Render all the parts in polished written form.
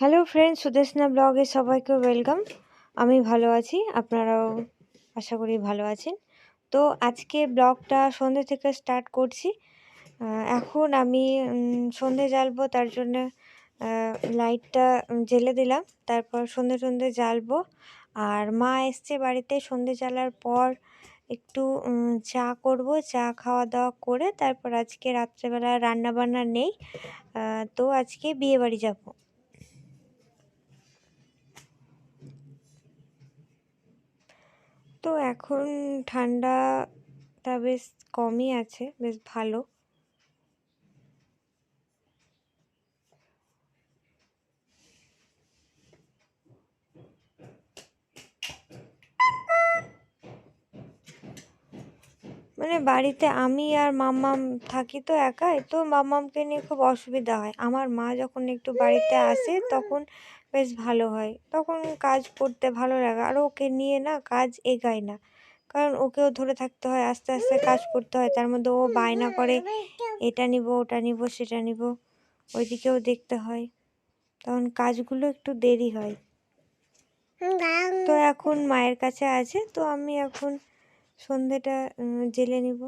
Hello friends, Sudeshna ব্লগে সবাইকে welcome. আমি ভালো আছি, আপনারাও আশা করি ভালো আছেন। তো আজকে ব্লগটা সন্ধ্যে থেকে স্টার্ট করছি। এখন আমি সন্ধে জ্বালবো, তার জন্য লাইটটা জ্বেলে দিলাম। তারপর সন্ধে জ্বালবো। আর মা এসছে বাড়িতে, সন্ধে জ্বালার পর একটু চা করব। চা খাওয়া দাওয়া করে তারপর আজকে রাত্রেবেলা রান্নাবান্না নেই, তো আজকে বিয়ে বাড়ি যাবো। তো এখন ঠান্ডাটা বেশ কমই আছে, বেশ ভালো। মানে বাড়িতে আমি আর মাম্মাম থাকি তো একাই, তো মাম্মামকে নিয়ে খুব অসুবিধা হয়। আমার মা যখন একটু বাড়িতে আসে তখন বেশ ভালো হয়, তখন কাজ করতে ভালো লাগে। আর ওকে নিয়ে না কাজ এগায় না, কারণ ওকেও ধরে থাকতে হয়, আস্তে আস্তে কাজ করতে হয়। তার মধ্যে ও বায়না করে এটা নিব, ওটা নিব, সেটা নিব, ওইদিকেও দেখতে হয়, তখন কাজগুলো একটু দেরি হয়। তো এখন মায়ের কাছে আছে, তো আমি এখন সন্ধেটা জেলে নিব।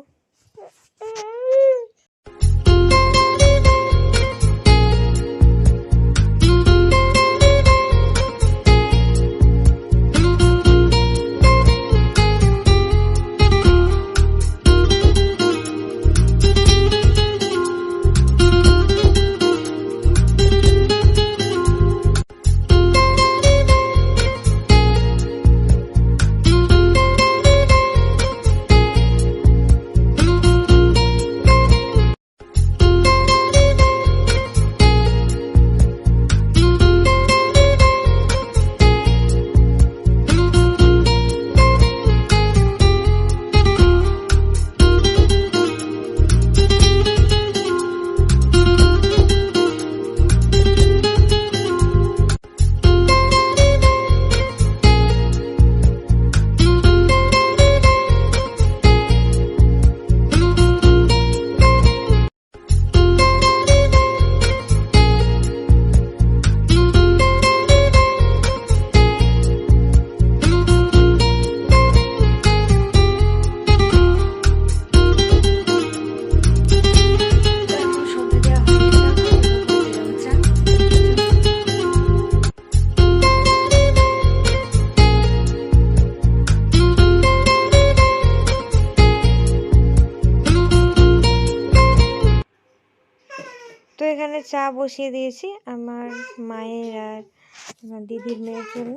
তো এখানে চা বসিয়ে দিয়েছি আমার মায়ের আর আমার দিদির মেয়ের জন্য।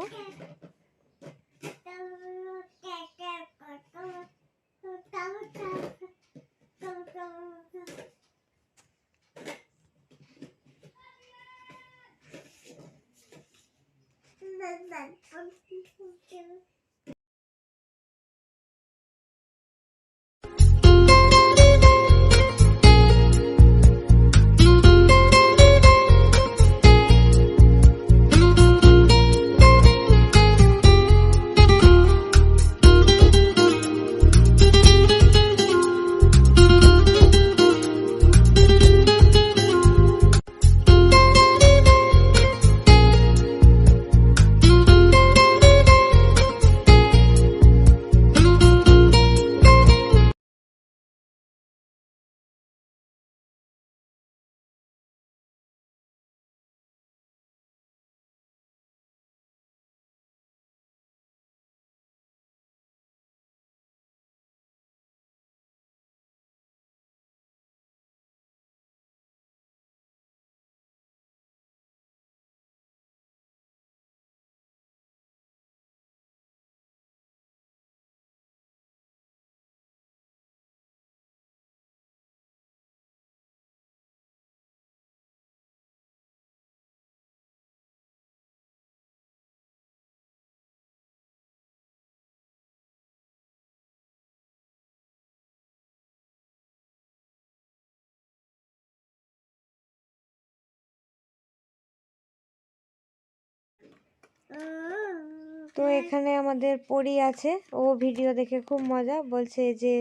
তো এখানে আমাদের পরি আছে, ও ভিডিও দেখে খুব মজা, বলছে যে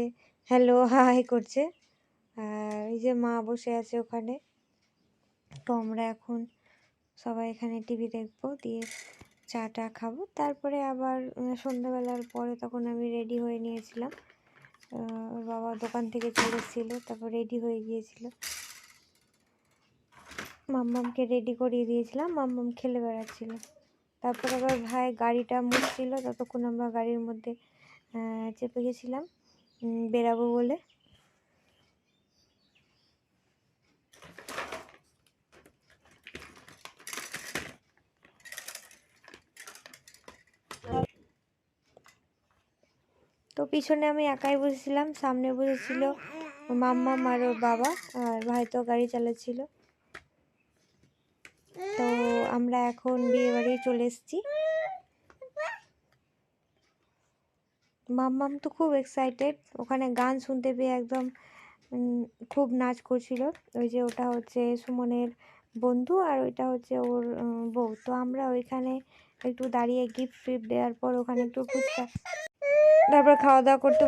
হ্যালো হাই করছে। আর এই যে মা বসে আছে ওখানে। তো আমরা এখন সবাই এখানে টিভি দেখবো, দিয়ে চা টা খাবো। তারপরে আবার সন্ধ্যাবেলার পরে তখন আমি রেডি হয়ে নিয়েছিলাম। ওর বাবা দোকান থেকে চলে এসেছিলো, তারপর রেডি হয়ে গিয়েছিল। মাম্মামকে রেডি করিয়ে দিয়েছিলাম, মাম্মাম খেলে বেড়াচ্ছিল। তারপর আবার ভাই গাড়িটা মুছছিল, ততক্ষণ আমরা গাড়ির মধ্যে চেপে গেছিলাম বেরাবো বলে। তো পিছনে আমি একাই বসেছিলাম, সামনে বসেছিল মাম্মাম আর ওর বাবা, আর ভাই তো গাড়ি চালাচ্ছিল। তো আমরা এখন বিয়ে বাড়ি চলে এসেছি। মাম্মাম তো খুব এক্সাইটেড, ওখানে গান শুনতে পেয়ে একদম খুব নাচ করছিল। ওই যে ওটা হচ্ছে সুমনের বন্ধু আর ওইটা হচ্ছে ওর বউ। তো আমরা ওইখানে একটু দাঁড়িয়ে গিফট ফিফট দেওয়ার পর ওখানে একটু ফুচকা, তারপর খাওয়া দাওয়া করতে